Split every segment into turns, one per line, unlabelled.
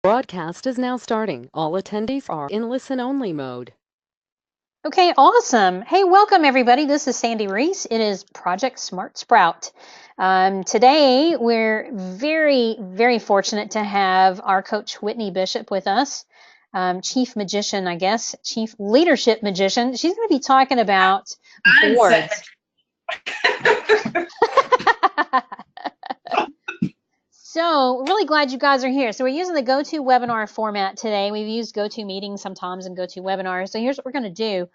Broadcast is now starting. All attendees are in listen-only mode.
Okay, awesome. Hey, welcome everybody. This is Sandy Reese. It is Project SmartSprout. Today, we're very fortunate to have our coach Whitney Bishop with us, chief magician, I guess, chief leadership magician. She's going to be talking about boards. So really glad you guys are here. So we're using the GoToWebinar format today. We've used GoToMeeting sometimes and GoToWebinar. So here's what we're going to do.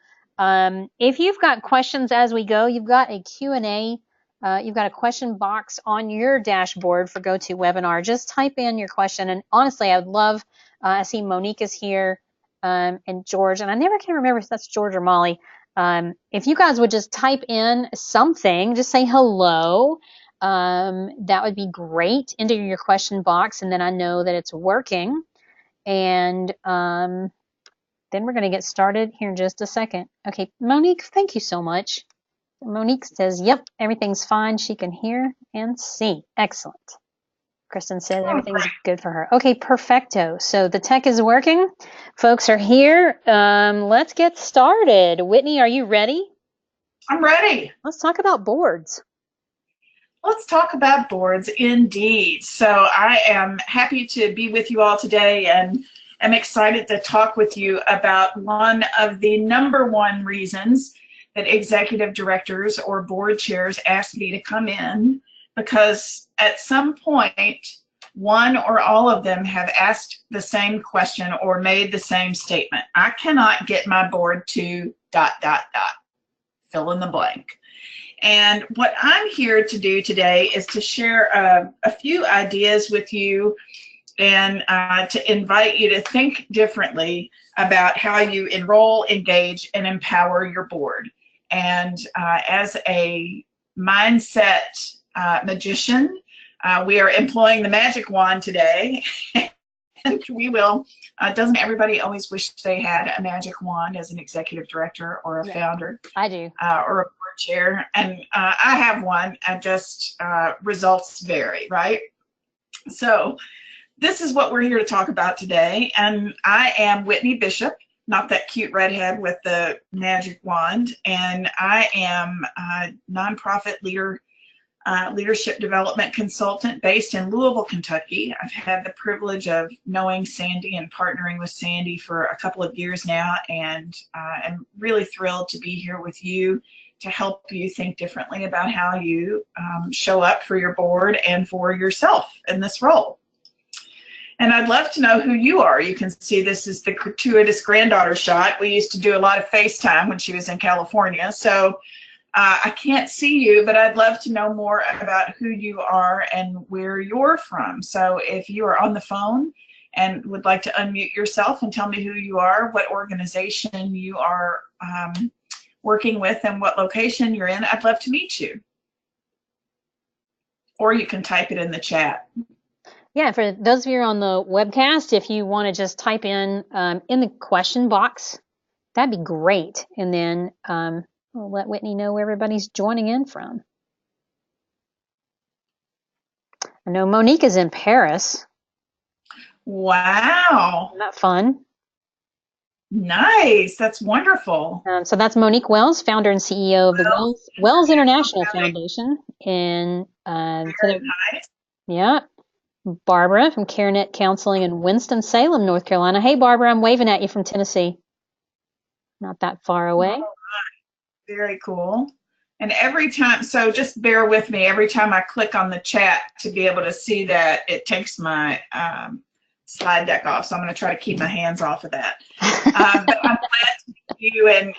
If you've got questions as we go, you've got a Q&A. You've got a question box on your dashboard for GoToWebinar. Just type in your question. And honestly, I would love, I see Monique is here and George. And I never can remember if that's George or Molly. If you guys would just type in something, just say hello. That would be great. Enter your question box, and then I know that it's working. And then we're going to get started here in just a second. Okay, Monique, thank you so much. Monique says, yep, everything's fine. She can hear and see. Excellent. Kristen said everything's good for her. Okay, perfecto. So the tech is working. Folks are here. Let's get started. Whitney, are you ready?
I'm ready.
Let's talk about boards.
Let's talk about boards indeed. So I am happy to be with you all today and am excited to talk with you about one of the #1 reasons that executive directors or board chairs ask me to come in, because at some point, one or all of them have asked the same question or made the same statement. I cannot get my board to ... fill in the blank. And what I'm here to do today is to share a few ideas with you and to invite you to think differently about how you enroll, engage, and empower your board. And as a mindset magician, we are employing the magic wand today. And we will, doesn't everybody always wish they had a magic wand as an executive director or a founder?
I do.
Or a board chair. And I have one, and just results vary, right? So this is what we're here to talk about today. And I am Whitney Bishop, not that cute redhead with the magic wand. And I am a nonprofit leadership development consultant based in Louisville, Kentucky. I've had the privilege of knowing Sandy and partnering with Sandy for a couple of years now, and I'm really thrilled to be here with you to help you think differently about how you show up for your board and for yourself in this role. And I'd love to know who you are. You can see this is the gratuitous granddaughter shot. We used to do a lot of FaceTime when she was in California. So I can't see you, but I'd love to know more about who you are and where you're from. So if you are on the phone and would like to unmute yourself and tell me who you are, what organization you are working with, and what location you're in, I'd love to meet you. Or you can type it in the chat.
Yeah, for those of you on the webcast, if you want to just type in the question box, that'd be great. And then we'll let Whitney know where everybody's joining in from. I know Monique is in Paris.
Wow.
Isn't that fun?
Nice. That's wonderful.
So that's Monique Wells, founder and CEO of the Wells International Foundation. And yeah, Barbara from CareNet Counseling in Winston-Salem, North Carolina. Hey, Barbara, I'm waving at you from Tennessee. Not that far away.
Oh, very cool. And every time, so just bear with me, every time I click on the chat to be able to see that, it takes my slide deck off. So I'm going to try to keep my hands off of that. But I'm glad to meet you, and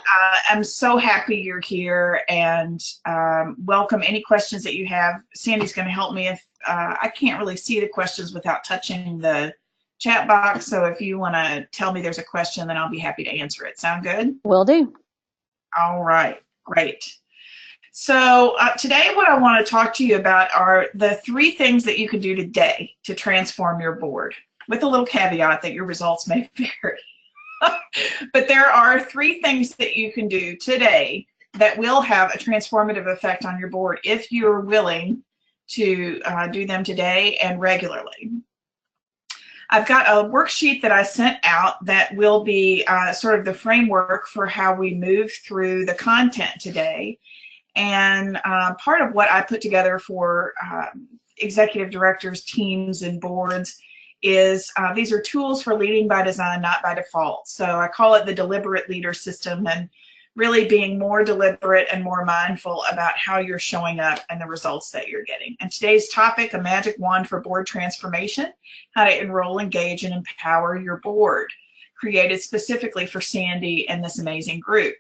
I'm so happy you're here, and welcome any questions that you have. Sandy's going to help me if I can't really see the questions without touching the chat box. So if you want to tell me there's a question, then I'll be happy to answer it. Sound good?
Will do.
All right, great. So today what I want to talk to you about are the 3 things that you can do today to transform your board, with a little caveat that your results may vary. But there are 3 things that you can do today that will have a transformative effect on your board if you're willing to do them today and regularly. I've got a worksheet that I sent out that will be sort of the framework for how we move through the content today. And part of what I put together for executive directors, teams, and boards is these are tools for leading by design, not by default. So I call it the deliberate leader system, and really being more deliberate and more mindful about how you're showing up and the results that you're getting. And today's topic, a magic wand for board transformation, how to enroll, engage, and empower your board, created specifically for Sandy and this amazing group.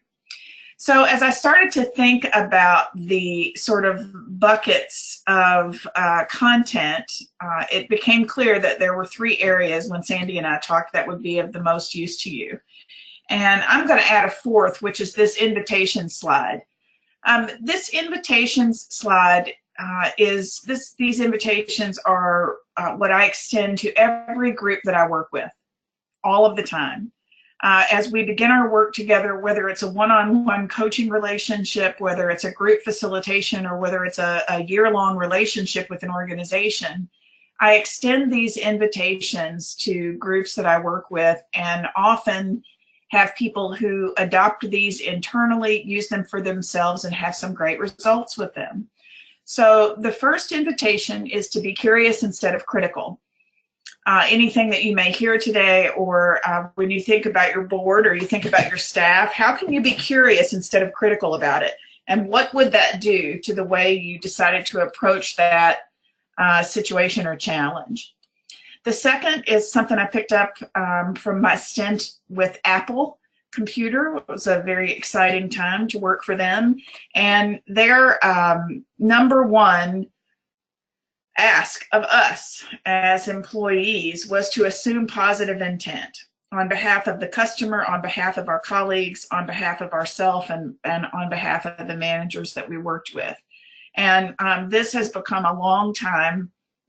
So as I started to think about the sort of buckets of content, it became clear that there were 3 areas when Sandy and I talked that would be of the most use to you. And I'm going to add a 4th, which is this invitation slide. This invitations slide these invitations are what I extend to every group that I work with all of the time. As we begin our work together, whether it's a one-on-one coaching relationship, whether it's a group facilitation, or whether it's a year-long relationship with an organization, I extend these invitations to groups that I work with, and often have people who adopt these internally, use them for themselves, and have some great results with them. So the first invitation is to be curious instead of critical. Anything that you may hear today, or when you think about your board or you think about your staff, how can you be curious instead of critical about it? And what would that do to the way you decided to approach that situation or challenge? The second is something I picked up from my stint with Apple Computer. It was a very exciting time to work for them. And their #1 ask of us as employees was to assume positive intent on behalf of the customer, on behalf of our colleagues, on behalf of ourselves, and on behalf of the managers that we worked with. And this has become a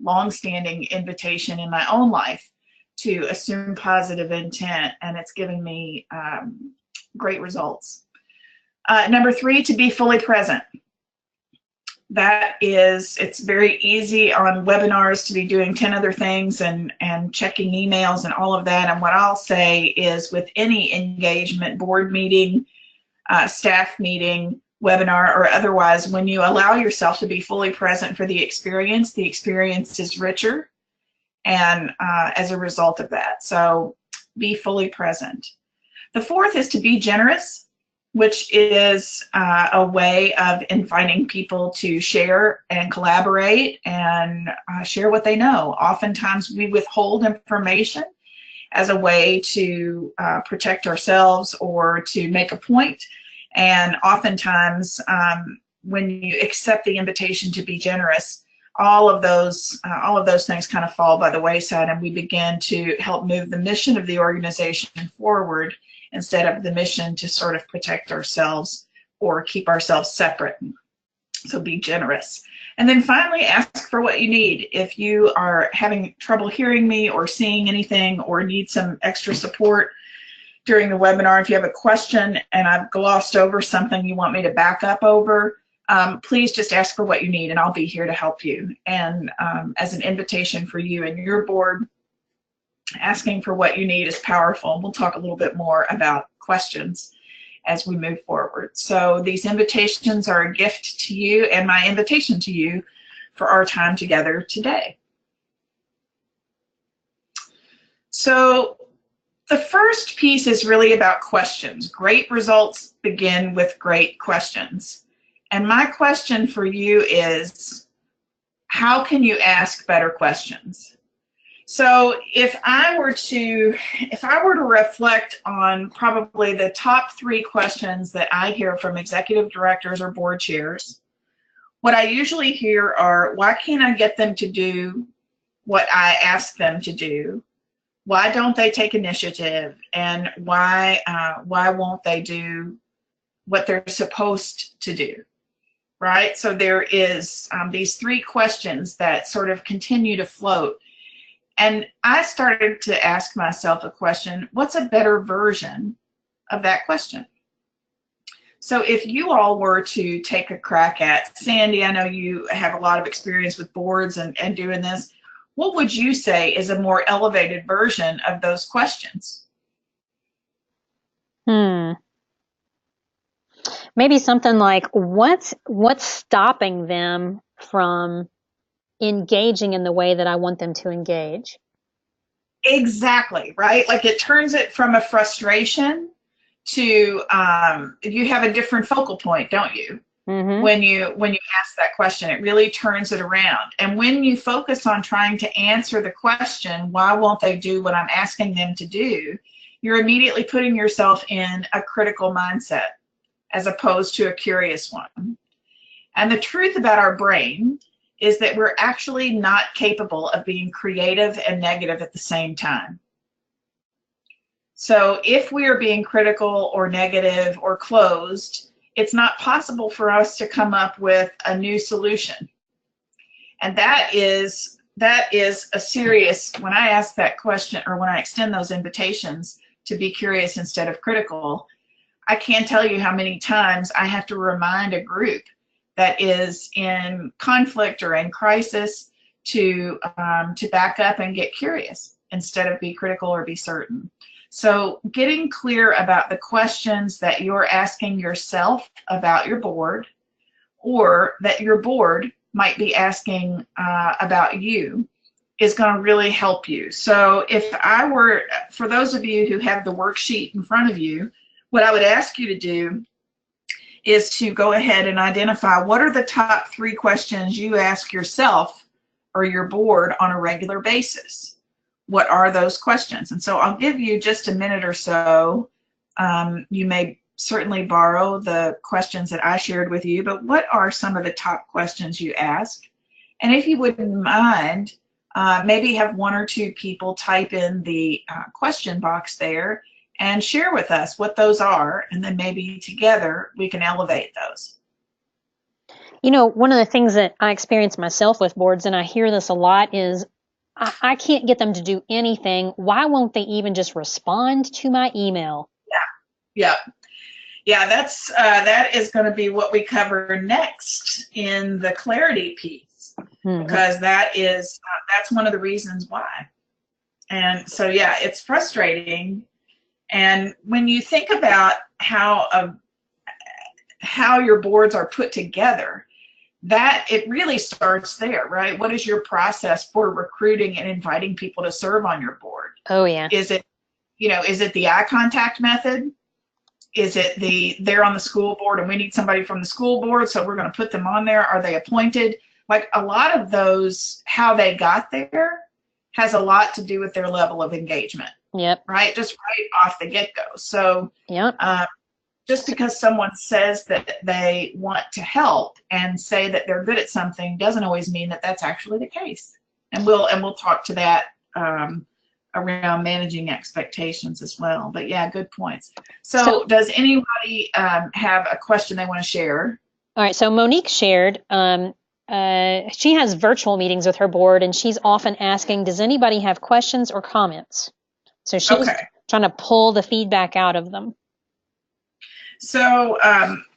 long-standing invitation in my own life to assume positive intent, and it's given me great results. #3, to be fully present. It's very easy on webinars to be doing 10 other things and checking emails and all of that. And what I'll say is, with any engagement, board meeting, staff meeting, webinar, or otherwise, when you allow yourself to be fully present for the experience is richer, and as a result of that. So be fully present. The 4th is to be generous, which is a way of inviting people to share and collaborate and share what they know. Oftentimes we withhold information as a way to protect ourselves or to make a point. And oftentimes when you accept the invitation to be generous, all of those things kind of fall by the wayside, and we begin to help move the mission of the organization forward, instead of the mission to sort of protect ourselves or keep ourselves separate. So be generous. And then finally, ask for what you need. If you are having trouble hearing me or seeing anything, or need some extra support during the webinar, if you have a question and I've glossed over something you want me to back up over, please just ask for what you need, and I'll be here to help you. And as an invitation for you and your board, asking for what you need is powerful. We'll talk a little bit more about questions as we move forward. So these invitations are a gift to you, and my invitation to you for our time together today. So the first piece is really about questions. Great results begin with great questions. And my question for you is, how can you ask better questions? So if I were to reflect on probably the top 3 questions that I hear from executive directors or board chairs, what I usually hear are, why can't I get them to do what I ask them to do? Why don't they take initiative? And why won't they do what they're supposed to do? Right? So there is these 3 questions that sort of continue to float. And I started to ask myself a question: what's a better version of that question? So if you all were to take a crack at, Sandy, I know you have a lot of experience with boards and doing this, what would you say is a more elevated version of those questions?
Maybe something like, what's stopping them from engaging in the way that I want them to engage?
Exactly, right? Like it turns it from a frustration to you have a different focal point, don't you?
Mm-hmm.
When you ask that question, it really turns it around. And when you focus on trying to answer the question, why won't they do what I'm asking them to do? You're immediately putting yourself in a critical mindset as opposed to a curious one. And the truth about our brain is that we're actually not capable of being creative and negative at the same time. So if we are being critical or negative or closed, it's not possible for us to come up with a new solution. And that is a serious, when I ask that question or when I extend those invitations to be curious instead of critical, I can't tell you how many times I have to remind a group that is in conflict or in crisis to back up and get curious instead of be critical or be certain. So getting clear about the questions that you're asking yourself about your board, or that your board might be asking about you, is going to really help you. So if I were, for those of you who have the worksheet in front of you, what I would ask you to do is to go ahead and identify what are the top 3 questions you ask yourself or your board on a regular basis. What are those questions? And so I'll give you just a minute or so. You may certainly borrow the questions that I shared with you, but what are some of the top questions you ask? And if you wouldn't mind, maybe have 1 or 2 people type in the question box there and share with us what those are, and then maybe together we can elevate those.
You know, one of the things that I experience myself with boards, and I hear this a lot, is I can't get them to do anything. Why won't they even just respond to my email?
Yeah. That is going to be what we cover next in the clarity piece, because that's one of the reasons why. And so yeah, it's frustrating. And when you think about how your boards are put together, that it really starts there, right? What is your process for recruiting and inviting people to serve on your board?
Oh yeah.
Is it the eye contact method? Is it they're on the school board and we need somebody from the school board, so we're going to put them on there? Are they appointed? Like a lot of those, how they got there has a lot to do with their level of engagement.
Yep.
Right? Just right off the get-go. So
yep.
Just because someone says that they want to help and say that they're good at something doesn't always mean that that's actually the case. And we'll talk to that around managing expectations as well. But yeah, good points. So does anybody have a question they want to share?
All right. So Monique shared. She has virtual meetings with her board, and she's often asking, "Does anybody have questions or comments?" So she's trying to pull the feedback out of them.
So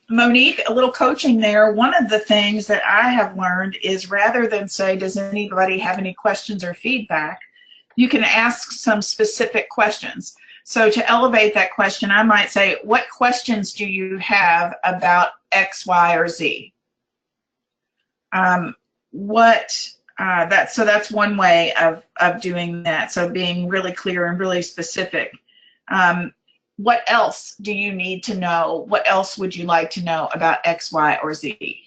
Monique, a little coaching there. One of the things that I have learned is rather than say, does anybody have any questions or feedback, you can ask some specific questions. So to elevate that question, I might say, what questions do you have about X, Y, or Z? So that's one way of doing that. So being really clear and really specific. What else do you need to know? What else would you like to know about X, Y, or Z?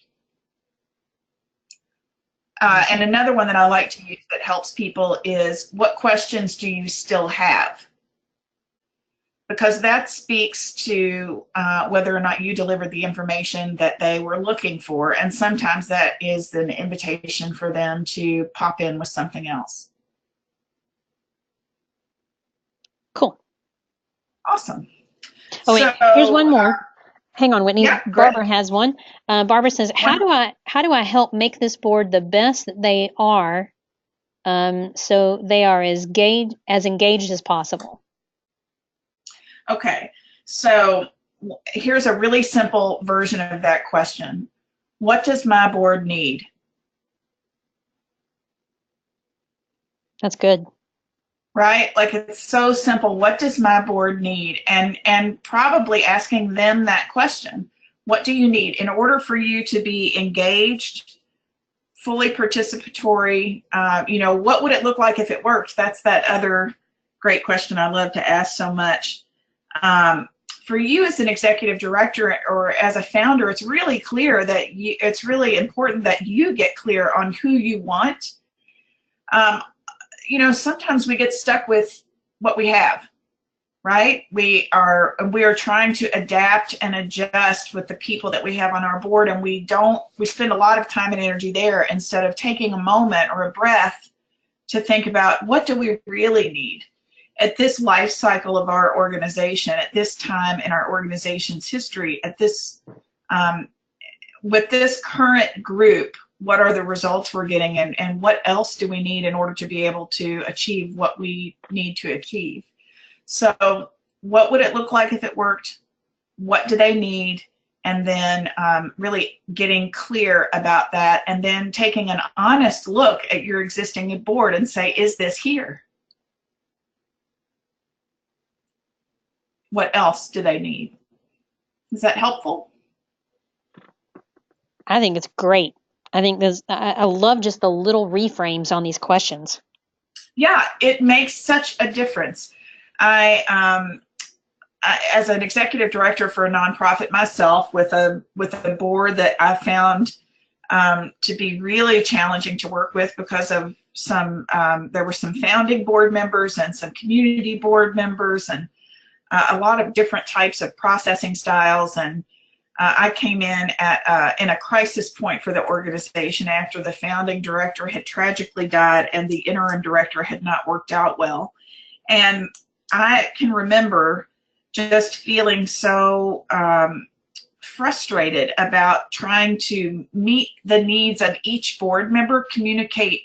And another one that I like to use that helps people is, what questions do you still have? Because that speaks to whether or not you delivered the information that they were looking for. And sometimes that is an invitation for them to pop in with something else.
Cool.
Awesome.
Oh, wait, here's one more. Hang on, Whitney.
Yeah,
Barbara has one. Barbara says, how do I help make this board the best that they are, so they are as engaged as possible?
Okay, so here's a really simple version of that question. What does my board need?
That's good.
Right? Like, it's so simple. What does my board need? And probably asking them that question. What do you need in order for you to be engaged, fully participatory? What would it look like if it worked? That's that other great question I love to ask so much. For you as an executive director or as a founder, it's really clear that it's really important that you get clear on who you want. Sometimes we get stuck with what we have, right? We are trying to adapt and adjust with the people that we have on our board, and we spend a lot of time and energy there instead of taking a moment or a breath to think about, what do we really need at this life cycle of our organization, at this time in our organization's history, at this with this current group. What are the results we're getting, and what else do we need in order to be able to achieve what we need to achieve? So what would it look like if it worked? What do they need? And then really getting clear about that, and then taking an honest look at your existing board and say, is this here? What else do they need? Is that helpful?
I think it's great. I think I love just the little reframes on these questions.
Yeah, it makes such a difference. I as an executive director for a nonprofit myself, with a board that I found to be really challenging to work with because of there were some founding board members and some community board members, and a lot of different types of processing styles. And I came in in a crisis point for the organization after the founding director had tragically died and the interim director had not worked out well. And I can remember just feeling so frustrated about trying to meet the needs of each board member, communicate,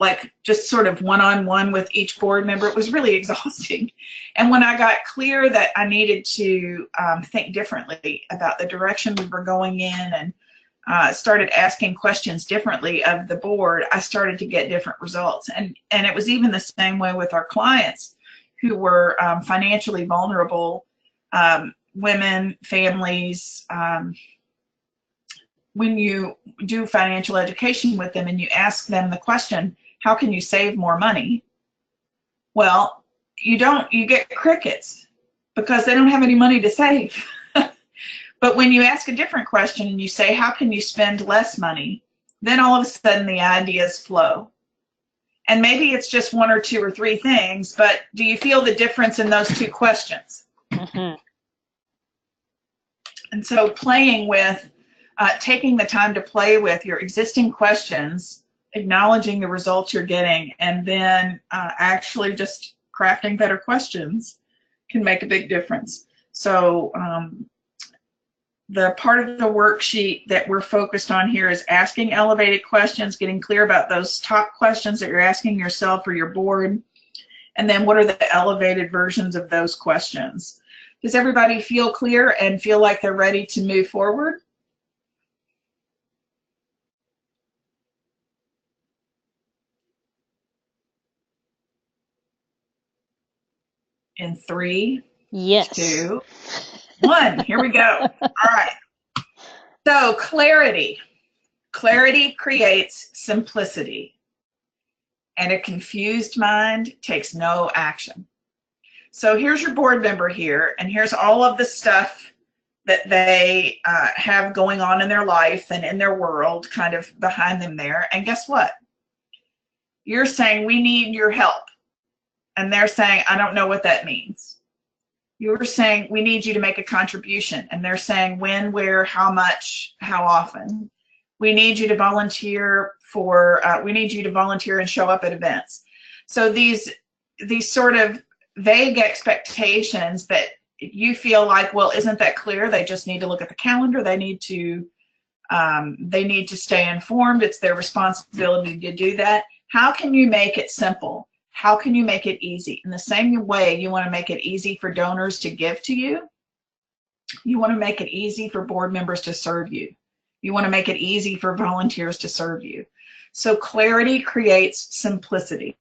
like just sort of one-on-one with each board member. It was really exhausting. And when I got clear that I needed to think differently about the direction we were going in, and started asking questions differently of the board, I started to get different results. And it was even the same way with our clients who were financially vulnerable, women, families. When you do financial education with them and you ask them the question, how can you save more money? Well, you get crickets, because they don't have any money to save. But when you ask a different question and you say, how can you spend less money? Then all of a sudden the ideas flow. And maybe it's just one or two or three things, but do you feel the difference in those two questions?
Mm-hmm.
And so playing with, taking the time to play with your existing questions, acknowledging the results you're getting, and then actually just crafting better questions can make a big difference. So the part of the worksheet that we're focused on here is asking elevated questions, getting clear about those top questions that you're asking yourself or your board, and then what are the elevated versions of those questions. Does everybody feel clear and feel like they're ready to move forward? In 3,
Yes.
2, 1, here we go. All right. So clarity. Clarity creates simplicity, and a confused mind takes no action. So here's your board member here, and here's all of the stuff that they have going on in their life and in their world kind of behind them there. And guess what? You're saying, we need your help. And they're saying, I don't know what that means. You're saying, we need you to make a contribution. And they're saying, when, where, how much, how often. We need you to volunteer we need you to volunteer and show up at events. So these sort of vague expectations that you feel like, well, isn't that clear? They just need to look at the calendar. They need to stay informed. It's their responsibility to do that. How can you make it simple? How can you make it easy? In the same way you want to make it easy for donors to give to you, you want to make it easy for board members to serve you. You want to make it easy for volunteers to serve you. So clarity creates simplicity.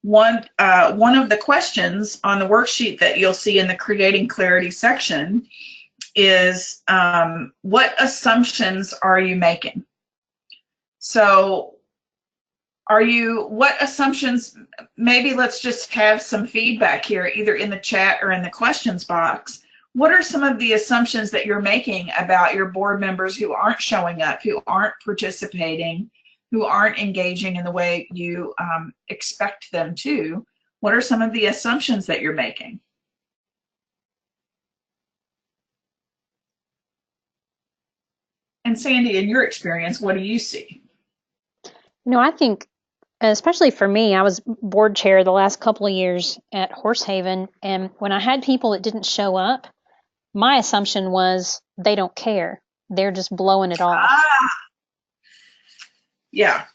One of the questions on the worksheet that you'll see in the Creating Clarity section is, what assumptions are you making? So what assumptions, maybe let's just have some feedback here, either in the chat or in the questions box. What are some of the assumptions that you're making about your board members who aren't showing up, who aren't participating, who aren't engaging in the way you expect them to? What are some of the assumptions that you're making? And Sandy, in your experience, what do you see?
I think, especially for me, I was board chair the last couple of years at Horsehaven, and when I had people that didn't show up, my assumption was they don't care. They're just blowing it off.
Yeah.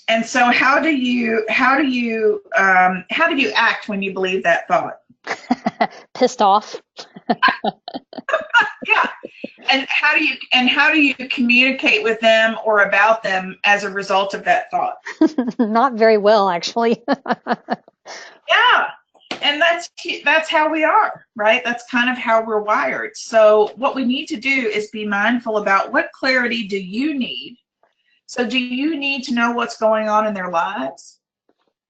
And so how do you act when you believe that thought?
Pissed off.
Yeah. And how do you communicate with them or about them as a result of that thought?
Not very well, actually.
Yeah. And that's how we are, right? That's kind of how we're wired. So what we need to do is be mindful about, what clarity do you need? So do you need to know what's going on in their lives?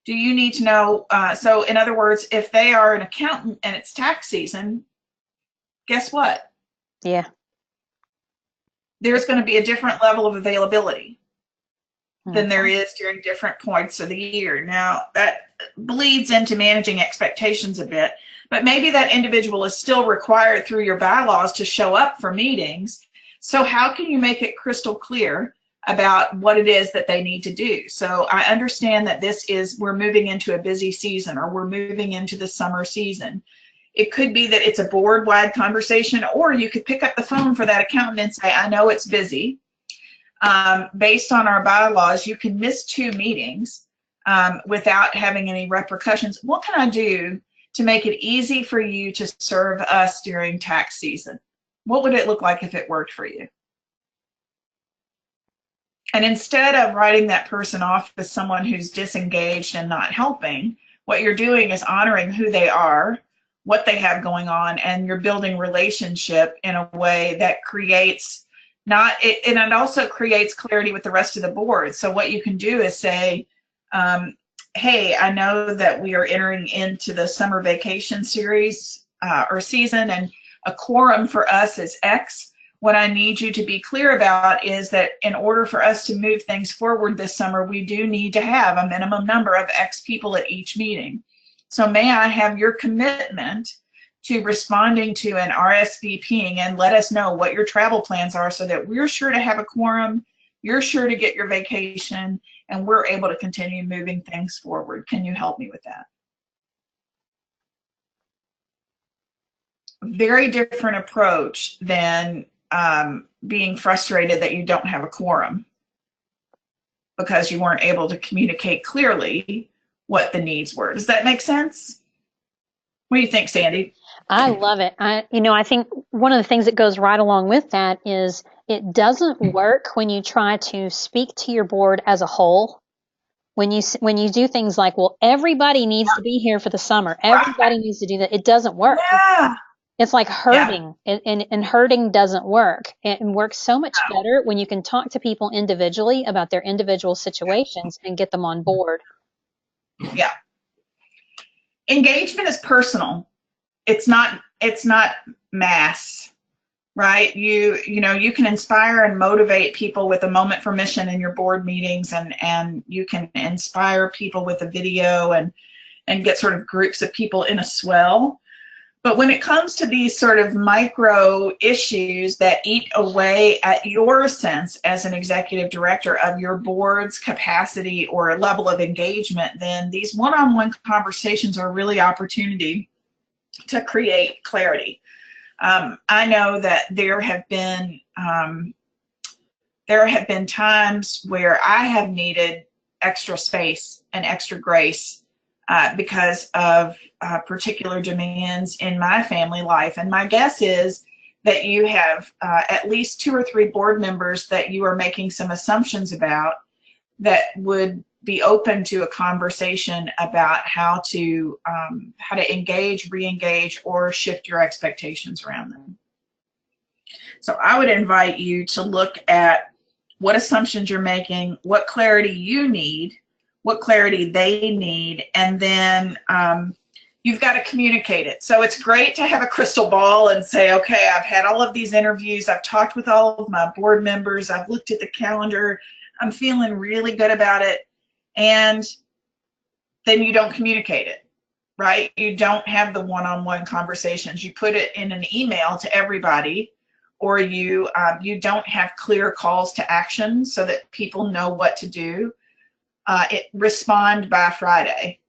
Do you need to know, so in other words, if they are an accountant and it's tax season, guess what?
Yeah.
There's going to be a different level of availability than there is during different points of the year. Now, that bleeds into managing expectations a bit, but maybe that individual is still required through your bylaws to show up for meetings. So how can you make it crystal clear about what it is that they need to do? So I understand that we're moving into a busy season, or we're moving into the summer season. It could be that it's a board-wide conversation, or you could pick up the phone for that accountant and say, I know it's busy. Based on our bylaws, you can miss 2 meetings without having any repercussions. What can I do to make it easy for you to serve us during tax season? What would it look like if it worked for you? And instead of writing that person off as someone who's disengaged and not helping, what you're doing is honoring who they are, what they have going on, and you're building relationship in a way that creates and it also creates clarity with the rest of the board. So what you can do is say, hey, I know that we are entering into the summer vacation series or season, and a quorum for us is X. What I need you to be clear about is that in order for us to move things forward this summer, we do need to have a minimum number of X people at each meeting. So may I have your commitment to responding to an RSVPing, and let us know what your travel plans are so that we're sure to have a quorum, you're sure to get your vacation, and we're able to continue moving things forward. Can you help me with that? Very different approach than being frustrated that you don't have a quorum because you weren't able to communicate clearly what the needs were. Does that make sense? What do you think, Sandy?
I love it. I think one of the things that goes right along with that is it doesn't work when you try to speak to your board as a whole. When you do things like, well, everybody needs to be here for the summer. Everybody needs to do that. It doesn't work.
Yeah.
It's like herding, and herding doesn't work. It works so much better when you can talk to people individually about their individual situations and get them on board.
Yeah. Engagement is personal. It's not mass, right? You can inspire and motivate people with a moment for mission in your board meetings, and you can inspire people with a video and get sort of groups of people in a swell. But when it comes to these sort of micro issues that eat away at your sense as an executive director of your board's capacity or level of engagement, then these one-on-one conversations are really opportunity to create clarity. I know that there have been times where I have needed extra space and extra grace because of particular demands in my family life. And my guess is that you have at least 2 or 3 board members that you are making some assumptions about that would be open to a conversation about how to engage, re-engage, or shift your expectations around them. So I would invite you to look at what assumptions you're making, what clarity you need, what clarity they need, and then you've got to communicate it. So it's great to have a crystal ball and say, okay, I've had all of these interviews, I've talked with all of my board members, I've looked at the calendar, I'm feeling really good about it, and then you don't communicate it, right? You don't have the one-on-one conversations. You put it in an email to everybody, or you don't have clear calls to action so that people know what to do. Respond by Friday.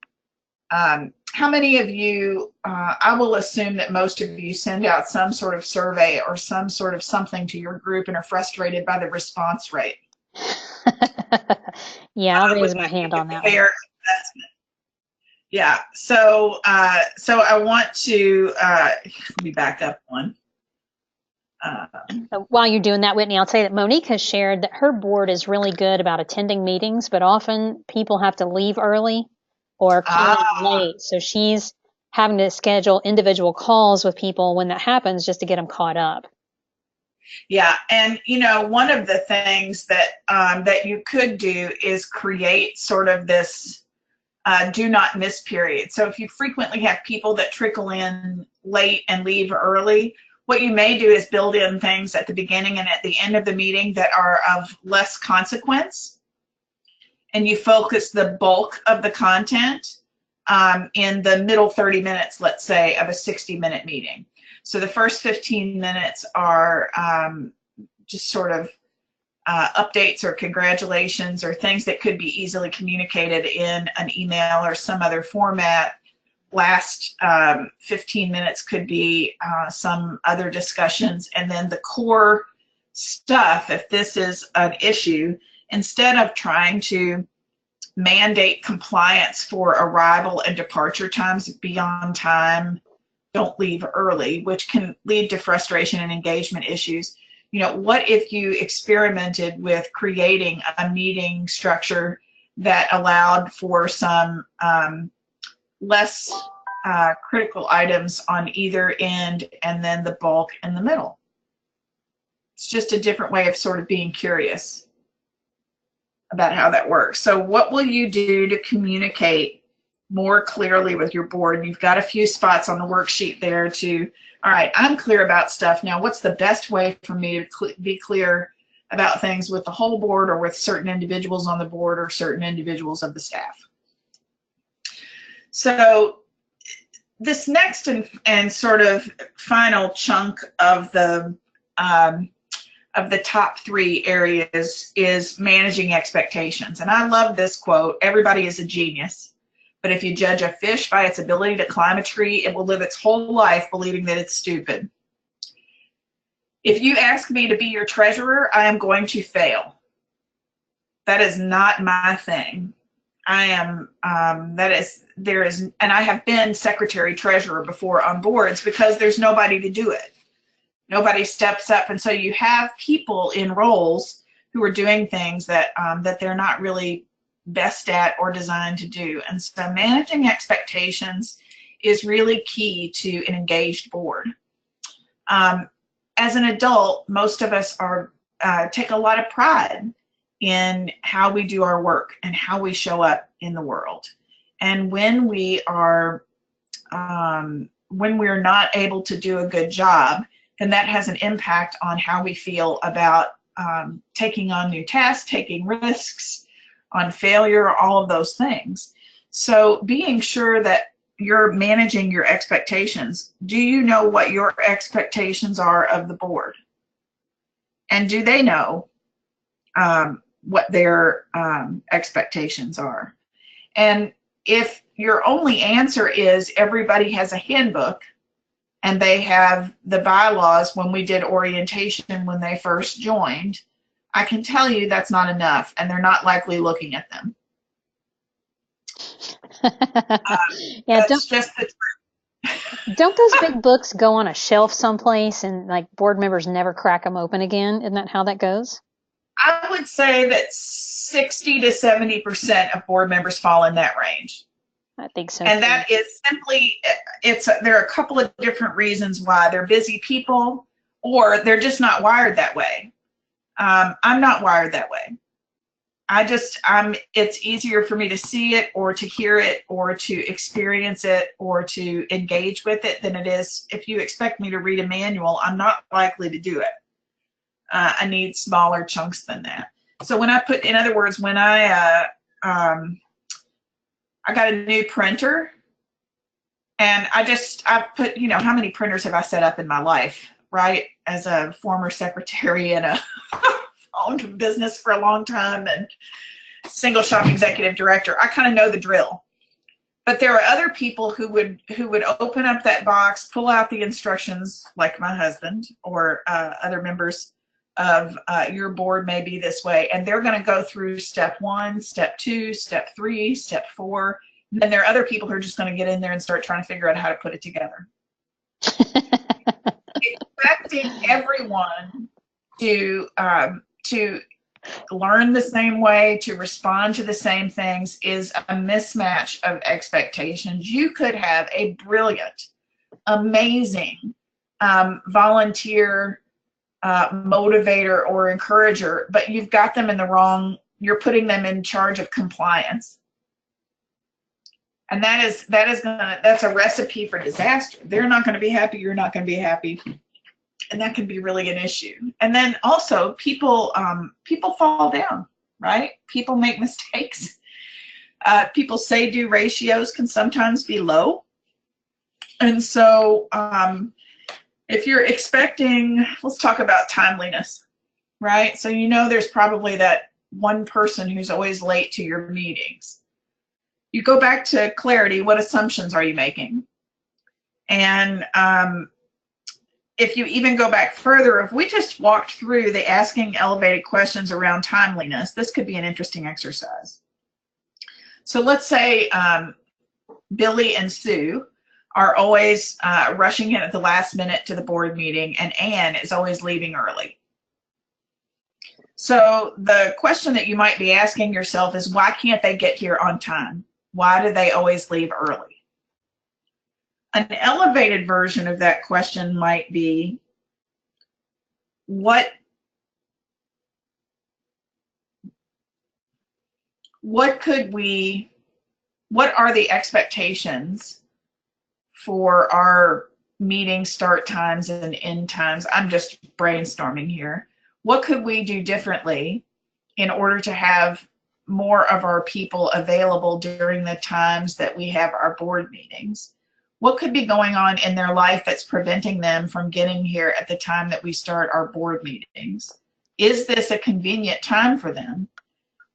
How many of you, I will assume that most of you send out some sort of survey or some sort of something to your group and are frustrated by the response rate.
Yeah, I'll raise my hand on that one.
Yeah, so I want to, let me back up one.
While you're doing that, Whitney, I'll tell you that Monique has shared that her board is really good about attending meetings, but often people have to leave early or come in late. So she's having to schedule individual calls with people when that happens just to get them caught up.
Yeah, and one of the things that that you could do is create sort of this do not miss period. So if you frequently have people that trickle in late and leave early, what you may do is build in things at the beginning and at the end of the meeting that are of less consequence, and you focus the bulk of the content in the middle 30 minutes, let's say, of a 60-minute meeting. So the first 15 minutes are just sort of updates or congratulations or things that could be easily communicated in an email or some other format. Last 15 minutes could be some other discussions, and then the core stuff, if this is an issue, instead of trying to mandate compliance for arrival and departure times, be on time, don't leave early, which can lead to frustration and engagement issues. What if you experimented with creating a meeting structure that allowed for some less critical items on either end and then the bulk in the middle? It's just a different way of sort of being curious about how that works. So what will you do to communicate more clearly with your board? You've got a few spots on the worksheet there to, all right, I'm clear about stuff. Now, what's the best way for me to be clear about things with the whole board or with certain individuals on the board or certain individuals of the staff? So this next and sort of final chunk of the top 3 areas is managing expectations. And I love this quote: everybody is a genius, but if you judge a fish by its ability to climb a tree, it will live its whole life believing that it's stupid. If you ask me to be your treasurer, I am going to fail. That is not my thing. I am, and I have been secretary treasurer before on boards because there's nobody to do it. Nobody steps up, and so you have people in roles who are doing things that that they're not really best at or designed to do. And so managing expectations is really key to an engaged board. As an adult, most of us take a lot of pride in how we do our work and how we show up in the world. And when we're not able to do a good job, then that has an impact on how we feel about taking on new tasks, taking risks, on failure, all of those things. So being sure that you're managing your expectations. Do you know what your expectations are of the board? And do they know what their expectations are? And if your only answer is everybody has a handbook and they have the bylaws when we did orientation when they first joined, I can tell you that's not enough, and they're not likely looking at them.
Yeah,
that's just the truth.
Don't those big books go on a shelf someplace and like board members never crack them open again? Isn't that how that goes?
I would say that 60 to 70% of board members fall in that range.
I think so
And
too.
that is simply, there are a couple of different reasons why. They're busy people, or they're just not wired that way. I'm not wired that way. It's easier for me to see it or to hear it or to experience it or to engage with it than it is if you expect me to read a manual. I'm not likely to do it. I need smaller chunks than that. So when I put, in other words, when I got a new printer, and I put, how many printers have I set up in my life, right? As a former secretary and a owned business for a long time and single shop executive director, I kind of know the drill. But there are other people who would open up that box, pull out the instructions, like my husband or other members of your board may be this way, and they're going to go through step 1, step 2, step 3, step 4. And then there are other people who are just going to get in there and start trying to figure out how to put it together. Expecting everyone to learn the same way, to respond to the same things, is a mismatch of expectations. You could have a brilliant, amazing volunteer motivator or encourager, but you've got them in the wrong, you're putting them in charge of compliance. And that's a recipe for disaster. They're not going to be happy, you're not going to be happy. And that can be really an issue. And then also people fall down, right? People make mistakes. People say-do ratios can sometimes be low. And so if you're expecting, let's talk about timeliness, right? So there's probably that one person who's always late to your meetings. You go back to clarity. What assumptions are you making? And if you even go back further, if we just walked through the asking elevated questions around timeliness, this could be an interesting exercise. So let's say Billy and Sue are always rushing in at the last minute to the board meeting, and Anne is always leaving early. So the question that you might be asking yourself is, why can't they get here on time? Why do they always leave early? An elevated version of that question might be, what are the expectations for our meeting start times and end times? I'm just brainstorming here. What could we do differently in order to have more of our people available during the times that we have our board meetings? What could be going on in their life that's preventing them from getting here at the time that we start our board meetings? Is this a convenient time for them?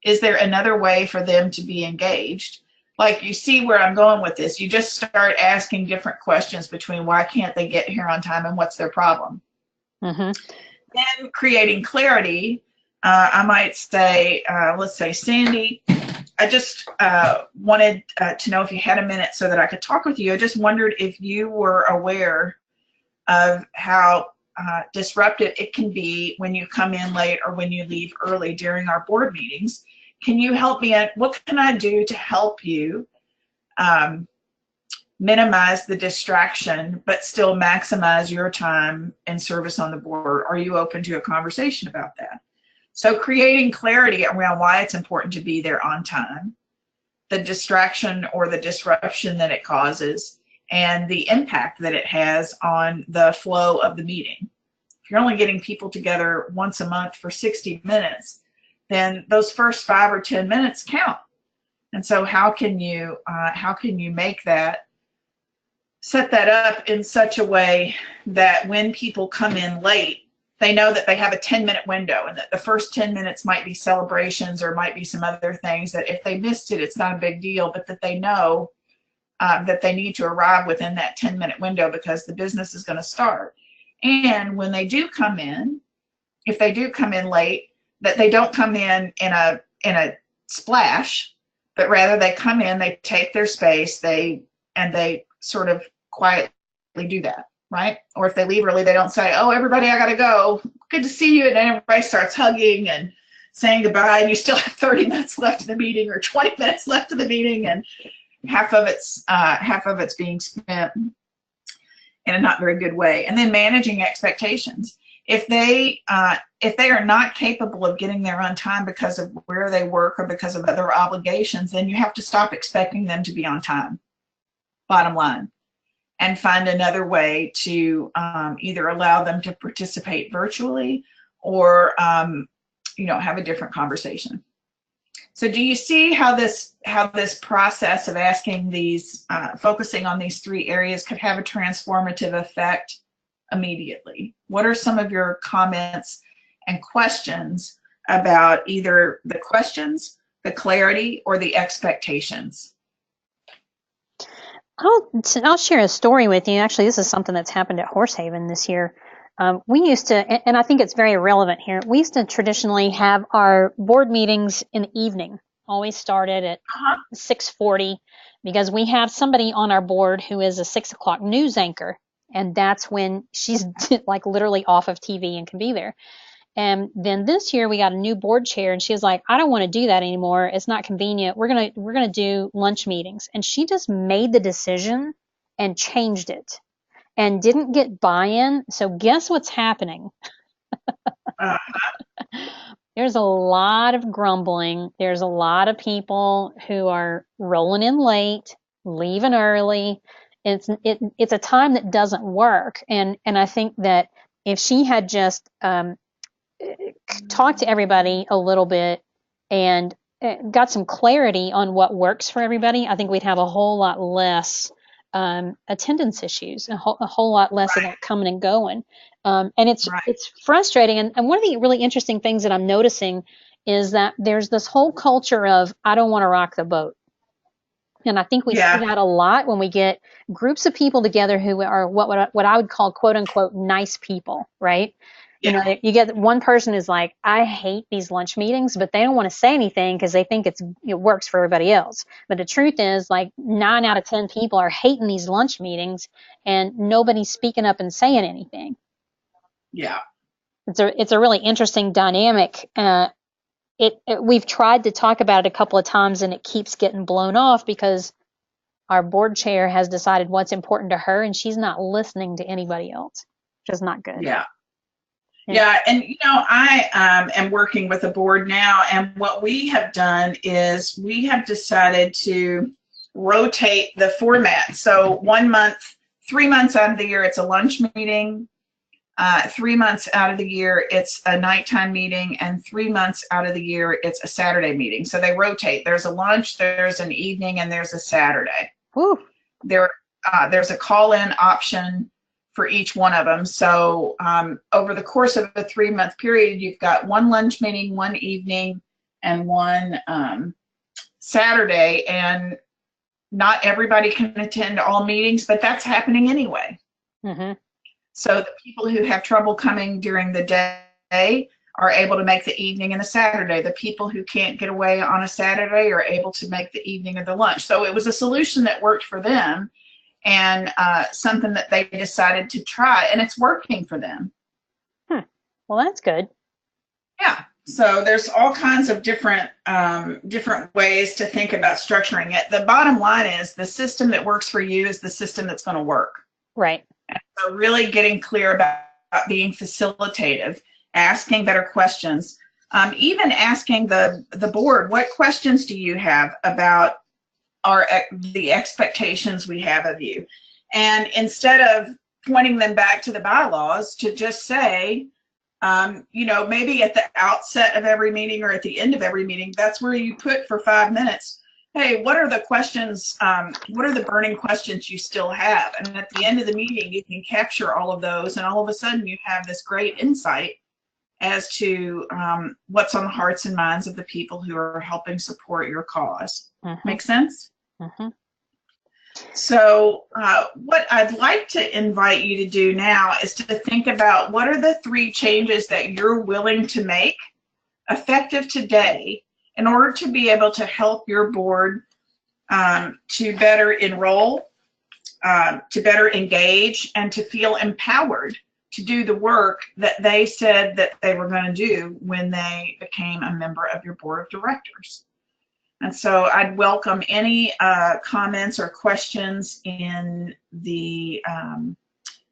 Is there another way for them to be engaged? Like, you see where I'm going with this. You just start asking different questions between why can't they get here on time and what's their problem.
Mm-hmm.
Then creating clarity, I might say, let's say, Sandy, I just wanted to know if you had a minute so that I could talk with you. I just wondered if you were aware of how disruptive it can be when you come in late or when you leave early during our board meetings. Can you help me? What can I do to help you minimize the distraction but still maximize your time and service on the board? Are you open to a conversation about that? So creating clarity around why it's important to be there on time, the distraction or the disruption that it causes, and the impact that it has on the flow of the meeting. If you're only getting people together once a month for 60 minutes, then those first 5 or 10 minutes count. And so how can you make that, set that up in such a way that when people come in late, they know that they have a 10-minute window, and that the first 10 minutes might be celebrations or might be some other things, that if they missed it, it's not a big deal, but that they know that they need to arrive within that 10-minute window because the business is going to start. And when they do come in, if they do come in late, that they don't come in a splash, but rather they come in, they take their space, they sort of quietly do that, right? Or if they leave early, they don't say, oh, everybody, I gotta go. Good to see you. And then everybody starts hugging and saying goodbye, and you still have 30 minutes left of the meeting or 20 minutes left of the meeting, and half of it's being spent in a not very good way. And then managing expectations. If they are not capable of getting there on time because of where they work or because of other obligations, then you have to stop expecting them to be on time, bottom line, and find another way to either allow them to participate virtually or have a different conversation. So do you see how this process of asking these, focusing on these 3 areas could have a transformative effect immediately? What are some of your comments and questions about either the questions, the clarity, or the expectations?
I'll share a story with you. Actually, this is something that's happened at Horsehaven this year. We used to, and I think it's very relevant here, we used to traditionally have our board meetings in the evening, always started at 6:40, because we have somebody on our board who is a 6 o'clock news anchor, and that's when she's like literally off of TV and can be there. And then this year we got a new board chair, and she was like, I don't want to do that anymore. It's not convenient. We're gonna do lunch meetings. And she just made the decision and changed it and didn't get buy-in. So guess what's happening? There's a lot of grumbling. There's a lot of people who are rolling in late, leaving early. It's a time that doesn't work. And I think that if she had just talked to everybody a little bit and got some clarity on what works for everybody, I think we'd have a whole lot less attendance issues, a whole lot less of that coming and going. And it's frustrating. And one of the really interesting things that I'm noticing is that there's this whole culture of, I don't want to rock the boat. And I think we see that a lot when we get groups of people together who are what I would call quote unquote nice people, right? You know, you get one person who's like, I hate these lunch meetings, but they don't want to say anything because they think it works for everybody else. But the truth is, like 9 out of 10 people are hating these lunch meetings, and nobody's speaking up and saying anything.
Yeah,
it's a really interesting dynamic. We've tried to talk about it a couple of times, and it keeps getting blown off because our board chair has decided what's important to her, and she's not listening to anybody else, which is not good.
Yeah, and I am working with a board now, and what we have done is we have decided to rotate the format. So 1 month, 3 months out of the year, it's a lunch meeting. 3 months out of the year, it's a nighttime meeting, and 3 months out of the year, it's a Saturday meeting. So they rotate. There's a lunch, there's an evening, and there's a Saturday.
Woo.
There's a call-in option for each one of them. So over the course of a 3 month period, you've got 1 lunch meeting, 1 evening, and 1 Saturday. And not everybody can attend all meetings, but that's happening anyway.
Mm-hmm.
So the people who have trouble coming during the day are able to make the evening and the Saturday. The people who can't get away on a Saturday are able to make the evening or the lunch. So it was a solution that worked for them, and something that they decided to try, and it's working for them.
Well, that's good.
Yeah. So there's all kinds of different ways to think about structuring it. The bottom line is the system that works for you is the system that's going to work.
Right.
And so really getting clear about being facilitative, asking better questions, even asking the board, what questions do you have about the expectations we have of you? And instead of pointing them back to the bylaws, to just say, maybe at the outset of every meeting or at the end of every meeting, that's where you put for 5 minutes, hey, what are the questions, what are the burning questions you still have? And at the end of the meeting, you can capture all of those, and all of a sudden you have this great insight as to what's on the hearts and minds of the people who are helping support your cause. Mm-hmm. Make sense?
Mm-hmm.
So what I'd like to invite you to do now is to think about what are the 3 changes that you're willing to make effective today in order to be able to help your board to better enroll, to better engage and to feel empowered to do the work that they said that they were going to do when they became a member of your board of directors. And so I'd welcome any comments or questions in the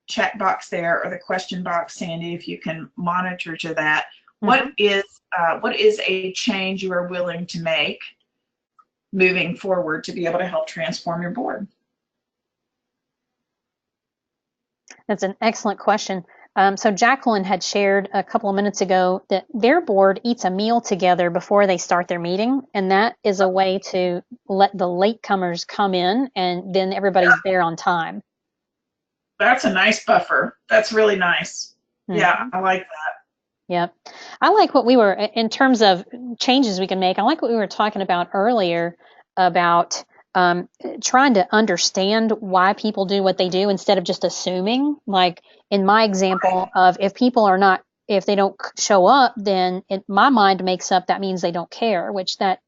chat box there, or the question box, Sandy, if you can monitor to that. What is a change you are willing to make moving forward to be able to help transform your board?
That's an excellent question. So Jacqueline had shared a couple of minutes ago that their board eats a meal together before they start their meeting, and that is a way to let the latecomers come in, and then everybody's there on time.
That's a nice buffer. That's really nice. Yeah, I like that.
Yep. I like what we were, in terms of changes we can make, I like what we were talking about earlier about trying to understand why people do what they do instead of just assuming. Like in my example of if they don't show up, then my mind makes up that means they don't care, which that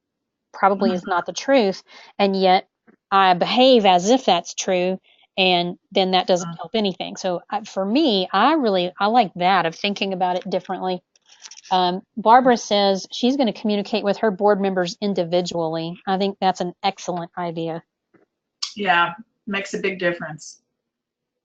probably is not the truth. And yet I behave as if that's true, and then that doesn't help anything. So for me, I like that, of thinking about it differently. Barbara says she's going to communicate with her board members individually. I think that's an excellent idea.
Yeah, makes a big difference.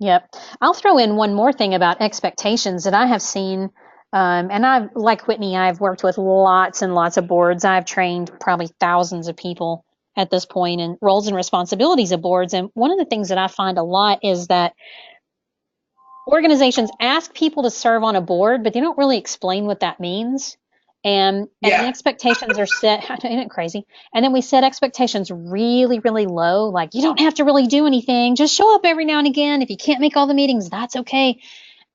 Yep. I'll throw in one more thing about expectations that I have seen. And like Whitney, I've worked with lots and lots of boards. I've trained probably thousands of people at this point in roles and responsibilities of boards. And one of the things that I find a lot is that organizations ask people to serve on a board, but they don't really explain what that means. And the expectations are set, isn't it crazy? And then we set expectations really, really low. Like, you don't have to really do anything. Just show up every now and again. If you can't make all the meetings, that's okay.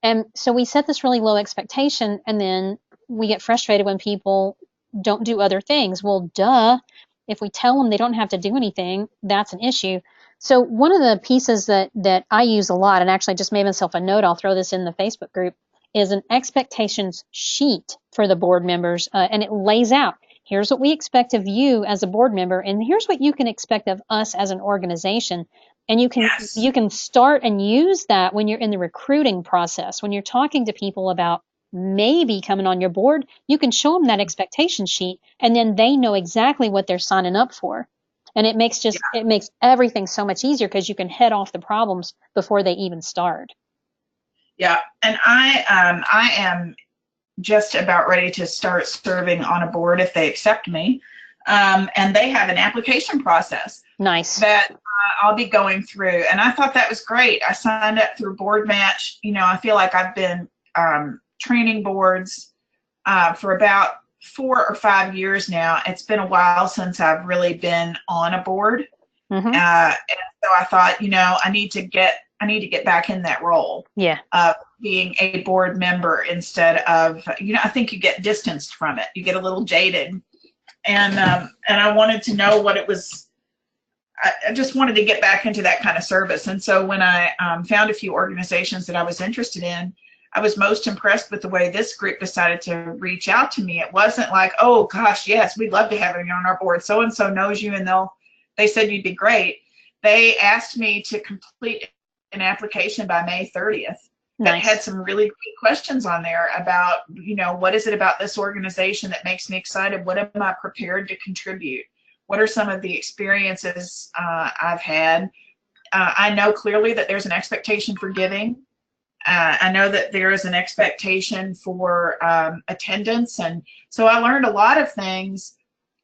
And so we set this really low expectation, and then we get frustrated when people don't do other things. Well, duh. If we tell them they don't have to do anything, that's an issue. So one of the pieces that I use a lot, and actually just made myself a note, I'll throw this in the Facebook group, is an expectations sheet for the board members. And it lays out, here's what we expect of you as a board member, and here's what you can expect of us as an organization. And you can start and use that when you're in the recruiting process, when you're talking to people about maybe coming on your board. You can show them that expectation sheet, and then they know exactly what they're signing up for. And it makes everything so much easier, because you can head off the problems before they even start.
Yeah, and I am just about ready to start serving on a board if they accept me. And they have an application process.
Nice.
That I'll be going through. And I thought that was great. I signed up through Board Match. You know, I feel like I've been training boards for about 4 or 5 years now. It's been a while since I've really been on a board. And so I thought, you know, I need to get back in that role.
Yeah.
Of being a board member instead of, you know, I think you get distanced from it. You get a little jaded. And I wanted to know what it was. I just wanted to get back into that kind of service. And so when I found a few organizations that I was interested in, I was most impressed with the way this group decided to reach out to me. It wasn't like, oh gosh, yes, we'd love to have you on our board. So-and-so knows you, and they said you'd be great. They asked me to complete an application by May 30th. That had some really great questions on there about, you know, what is it about this organization that makes me excited? What am I prepared to contribute? What are some of the experiences I've had? I know clearly that there's an expectation for giving. I know that there is an expectation for attendance. And so I learned a lot of things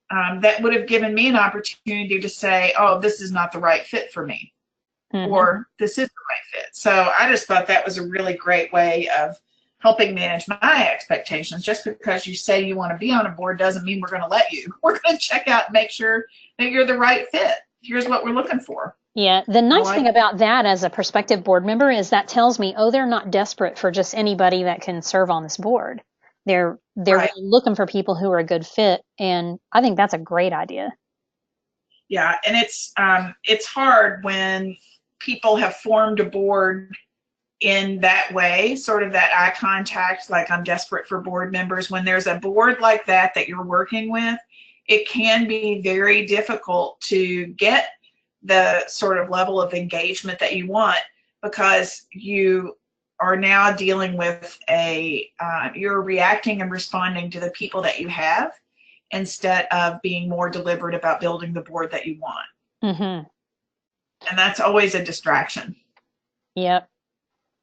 that would have given me an opportunity to say, oh, this is not the right fit for me. Or this is the right fit. So I just thought that was a really great way of helping manage my expectations. Just because you say you want to be on a board doesn't mean we're going to let you. We're going to check out and make sure that you're the right fit. Here's what we're looking for.
Yeah, the nice thing about that as a prospective board member is that tells me, oh, they're not desperate for just anybody that can serve on this board. They're really looking for people who are a good fit, and I think that's a great idea.
Yeah, and it's hard when people have formed a board in that way, sort of that eye contact, like I'm desperate for board members. When there's a board like that you're working with, it can be very difficult to get the sort of level of engagement that you want, because you are now dealing with you're reacting and responding to the people that you have instead of being more deliberate about building the board that you want.
Mm-hmm.
And that's always a distraction.
Yep.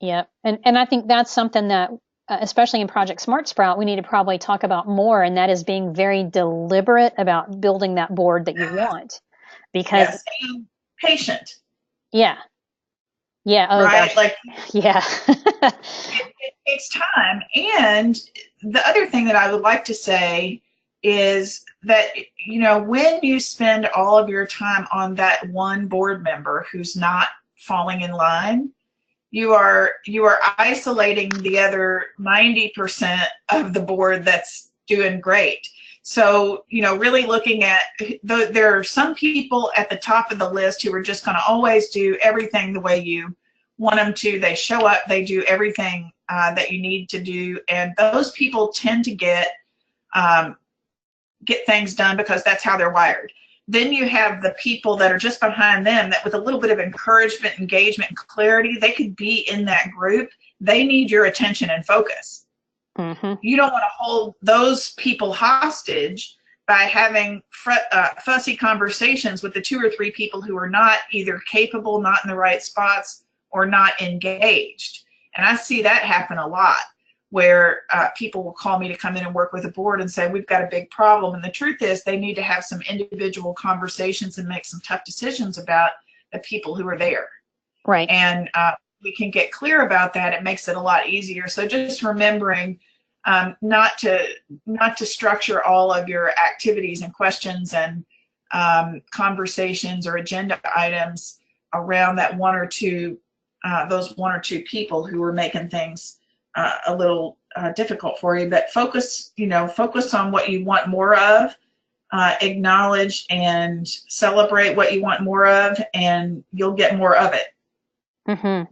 Yep. And I think that's something that, especially in Project SmartSprout, we need to probably talk about more, and that is being very deliberate about building that board that you want. Because
yes, and patient.
Yeah. Yeah. Oh,
right?
gosh.
Like,
yeah.
it takes time. And the other thing that I would like to say is that, you know, when you spend all of your time on that one board member who's not falling in line, you are isolating the other 90% of the board that's doing great. So, you know, really looking at, there are some people at the top of the list who are just going to always do everything the way you want them to. They show up, they do everything that you need to do, and those people tend to get things done because that's how they're wired. Then you have the people that are just behind them that with a little bit of encouragement, engagement, and clarity, they could be in that group. They need your attention and focus.
Mm-hmm.
You don't want to hold those people hostage by having fussy conversations with the 2 or 3 people who are not either capable, not in the right spots, or not engaged. And I see that happen a lot, where people will call me to come in and work with a board and say, we've got a big problem. And the truth is they need to have some individual conversations and make some tough decisions about the people who are there.
Right.
And we can get clear about that. It makes it a lot easier. So just remembering not to structure all of your activities and questions and conversations or agenda items around that those 1 or 2 people who are making things a little difficult for you, but focus on what you want more of, acknowledge and celebrate what you want more of, and you'll get more of it.
Mm-hmm.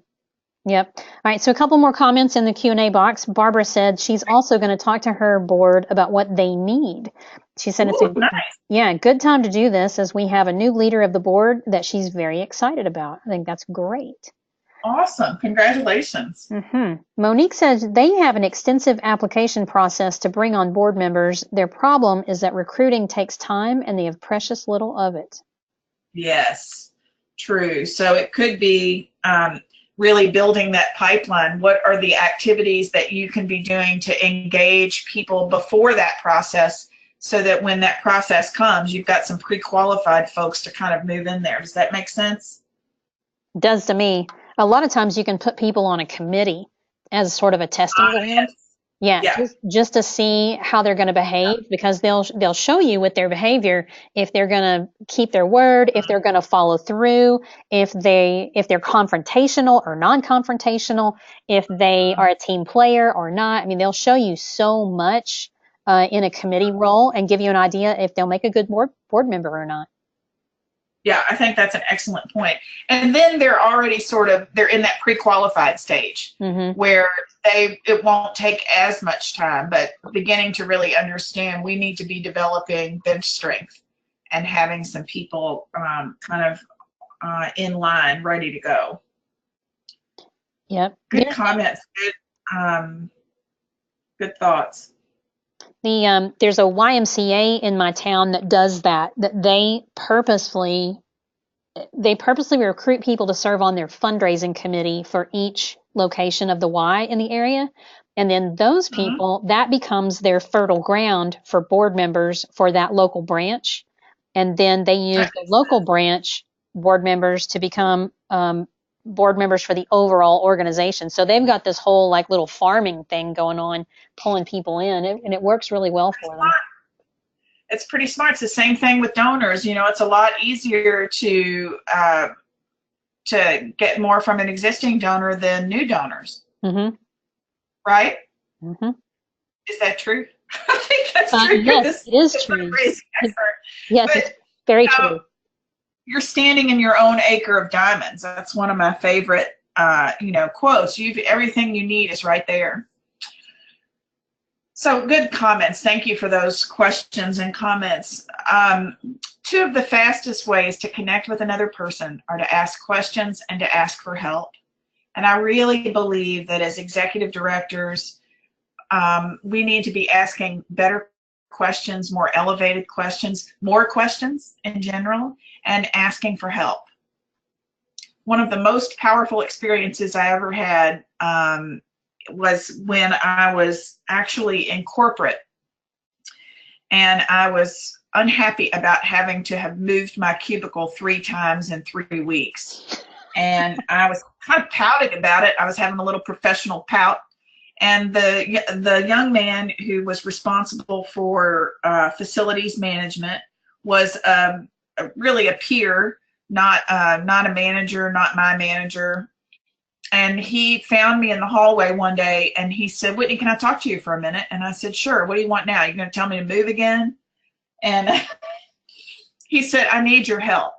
Yep. All right. So a couple more comments in the Q&A box. Barbara said she's also going to talk to her board about what they need. She said it's a good time to do this, as we have a new leader of the board that she's very excited about. I think that's great.
Awesome. Congratulations.
Mm-hmm. Monique says they have an extensive application process to bring on board members. Their problem is that recruiting takes time and they have precious little of it.
Yes, true. So it could be really building that pipeline. What are the activities that you can be doing to engage people before that process, so that when that process comes, you've got some pre-qualified folks to kind of move in there. Does that make sense?
It does to me. A lot of times you can put people on a committee as sort of a testing ground.
Yes.
Yeah. Just to see how they're going to behave, because they'll show you with their behavior if they're going to keep their word, if they're going to follow through, if they're confrontational or non-confrontational, if they are a team player or not. I mean, they'll show you so much in a committee role and give you an idea if they'll make a good board member or not.
Yeah, I think that's an excellent point. And then they're already they're in that pre-qualified stage,
mm-hmm.
where it won't take as much time, but beginning to really understand we need to be developing bench strength and having some people in line, ready to go.
Yep.
Good comments. Good thoughts.
There's a YMCA in my town that does that they purposely recruit people to serve on their fundraising committee for each location of the Y in the area. And then those people, mm-hmm. that becomes their fertile ground for board members for that local branch. And then they use the local branch board members to become board members for the overall organization. So they've got this whole like little farming thing going on, pulling people in, and it works really well for them.
It's pretty smart. It's the same thing with donors. You know, it's a lot easier to get more from an existing donor than new donors.
Mm-hmm.
Right?
Mm-hmm.
Is that true? I think that's true.
Yes, it is true. Yes, it's very true.
You're standing in your own acre of diamonds. That's one of my favorite, quotes. Everything you need is right there. So good comments. Thank you for those questions and comments. two of the fastest ways to connect with another person are to ask questions and to ask for help. And I really believe that as executive directors, we need to be asking better questions, more elevated questions, more questions in general, and asking for help. One of the most powerful experiences I ever had was when I was actually in corporate, and I was unhappy about having to have moved my cubicle 3 times in 3 weeks. And I was kind of pouting about it. I was having a little professional pout. And the young man who was responsible for facilities management was really a peer, not a manager, not my manager. And he found me in the hallway one day and he said, "Whitney, can I talk to you for a minute?" And I said, "Sure. What do you want now? You're going to tell me to move again?" And he said, "I need your help."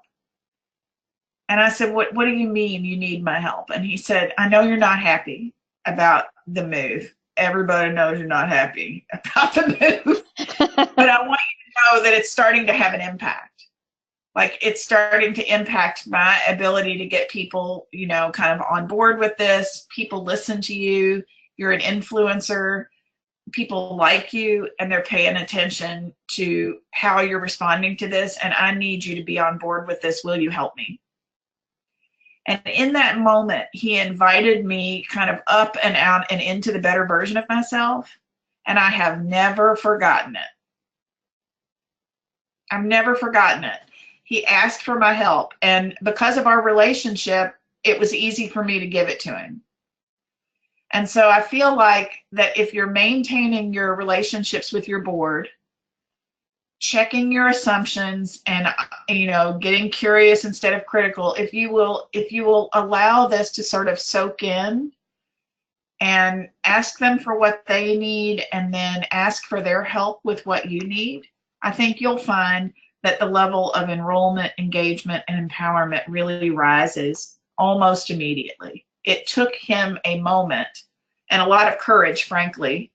And I said, what do you mean you need my help?" And he said, "I know you're not happy about the move. Everybody knows you're not happy about the move. But I want you to know that it's starting to have an impact. Like, it's starting to impact my ability to get people, you know, kind of on board with this. People listen to you. You're an influencer. People like you, and they're paying attention to how you're responding to this. And I need you to be on board with this. Will you help me?" And in that moment, he invited me kind of up and out and into the better version of myself. And I have never forgotten it. I've never forgotten it. He asked for my help. And because of our relationship, it was easy for me to give it to him. And so I feel like that if you're maintaining your relationships with your board, checking your assumptions and, you know, getting curious instead of critical, if you will allow this to sort of soak in and ask them for what they need and then ask for their help with what you need, I think you'll find that the level of enrollment, engagement, and empowerment really rises almost immediately. It took him a moment and a lot of courage, frankly.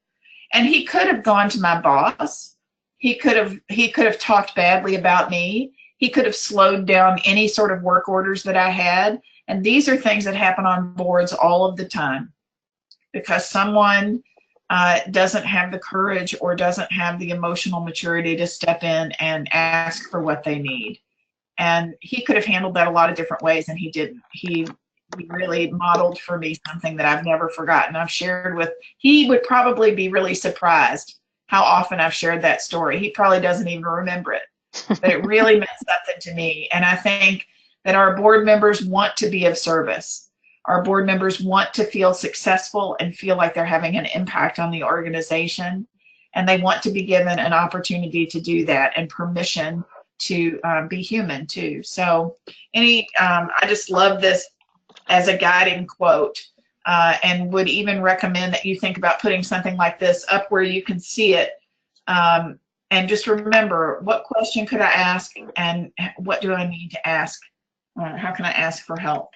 And he could have gone to my boss. He could have talked badly about me. He could have slowed down any sort of work orders that I had. And these are things that happen on boards all of the time because someone doesn't have the courage or doesn't have the emotional maturity to step in and ask for what they need. And he could have handled that a lot of different ways, and he didn't. He really modeled for me something that I've never forgotten. I've shared with, he would probably be really surprised how often I've shared that story. He probably doesn't even remember it, but it really meant something to me. And I think that our board members want to be of service. Our board members want to feel successful and feel like they're having an impact on the organization. And they want to be given an opportunity to do that and permission to be human too. So I just love this as a guiding quote. And would even recommend that you think about putting something like this up where you can see it. And just remember, what question could I ask and what do I need to ask? How can I ask for help?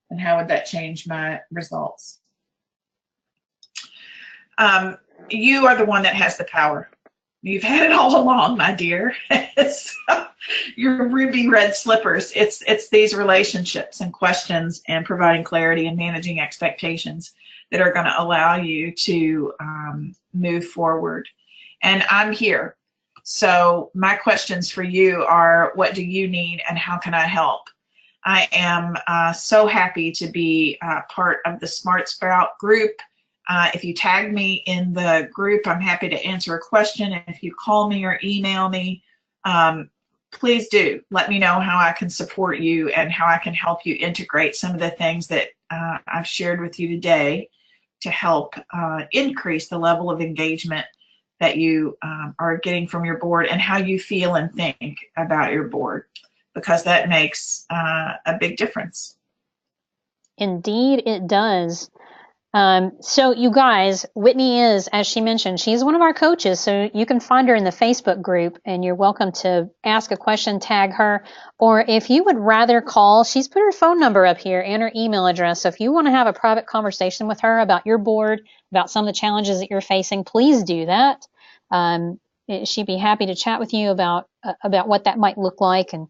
And how would that change my results? You are the one that has the power. You've had it all along, my dear. Your ruby red slippers. It's these relationships and questions and providing clarity and managing expectations that are going to allow you to move forward. And I'm here. So my questions for you are, what do you need and how can I help? I am so happy to be part of the SmartSprout group. If you tag me in the group, I'm happy to answer a question. And if you call me or email me, please do let me know how I can support you and how I can help you integrate some of the things that I've shared with you today to help increase the level of engagement that you are getting from your board and how you feel and think about your board, because that makes a big difference.
Indeed, it does. So you guys, Whitney is, as she mentioned, she's one of our coaches, so you can find her in the Facebook group and you're welcome to ask a question, tag her, or if you would rather call, she's put her phone number up here and her email address. So if you want to have a private conversation with her about your board, about some of the challenges that you're facing, please do that. she'd be happy to chat with you about what that might look like and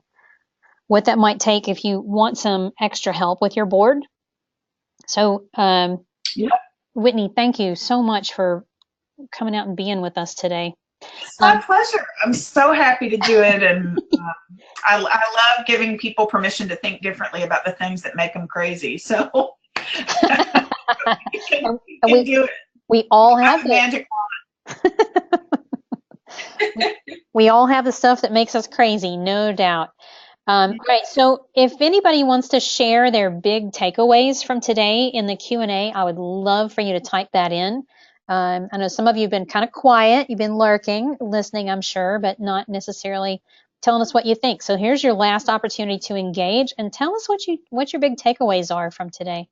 what that might take if you want some extra help with your board. So,
Yeah.
Whitney, thank you so much for coming out and being with us today.
It's my pleasure. I'm so happy to do it, and I love giving people permission to think differently about the things that make them crazy. So you can do it.
We all have
magic.
We all have the stuff that makes us crazy, no doubt. All right, so if anybody wants to share their big takeaways from today in the Q&A, I would love for you to type that in. I know some of you have been kind of quiet. You've been lurking, listening, I'm sure, but not necessarily telling us what you think. So here's your last opportunity to engage and tell us what your big takeaways are from today.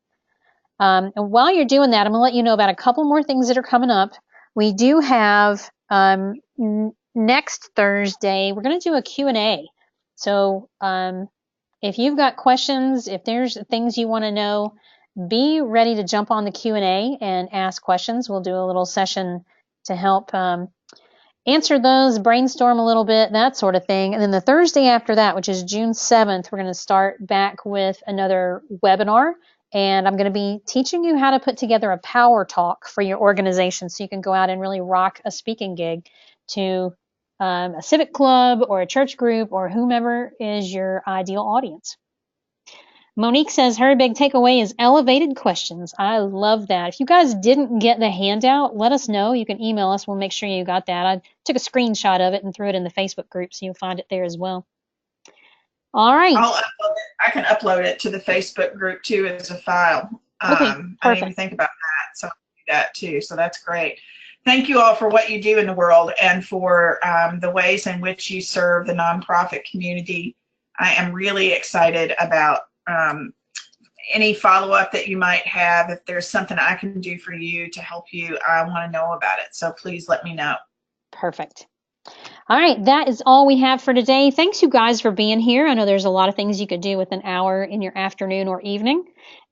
And while you're doing that, I'm going to let you know about a couple more things that are coming up. We do have next Thursday, we're going to do a Q&A. So if you've got questions, if there's things you want to know, be ready to jump on the Q&A and ask questions. We'll do a little session to help answer those, brainstorm a little bit, that sort of thing. And then the Thursday after that, which is June 7th, we're going to start back with another webinar. And I'm going to be teaching you how to put together a power talk for your organization so you can go out and really rock a speaking gig to a civic club or a church group or whomever is your ideal audience. Monique says her big takeaway is elevated questions. I love that. If you guys didn't get the handout, let us know. You can email us. We'll make sure you got that. I took a screenshot of it and threw it in the Facebook group, so you'll find it there as well. All right.
I can upload it to the Facebook group too as a file.
Okay,
I didn't even think about that, so I'll do that too. So that's great. Thank you all for what you do in the world and for the ways in which you serve the nonprofit community. I am really excited about any follow-up that you might have. If there's something I can do for you to help you, I want to know about it. So please let me know.
Perfect. All right, that is all we have for today. Thanks, you guys, for being here. I know there's a lot of things you could do with an hour in your afternoon or evening,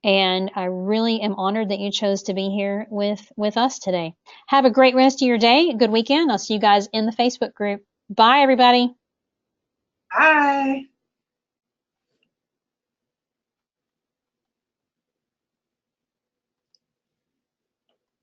and I really am honored that you chose to be here with us today. Have a great rest of your day, a good weekend. I'll see you guys in the Facebook group. Bye, everybody.
Bye.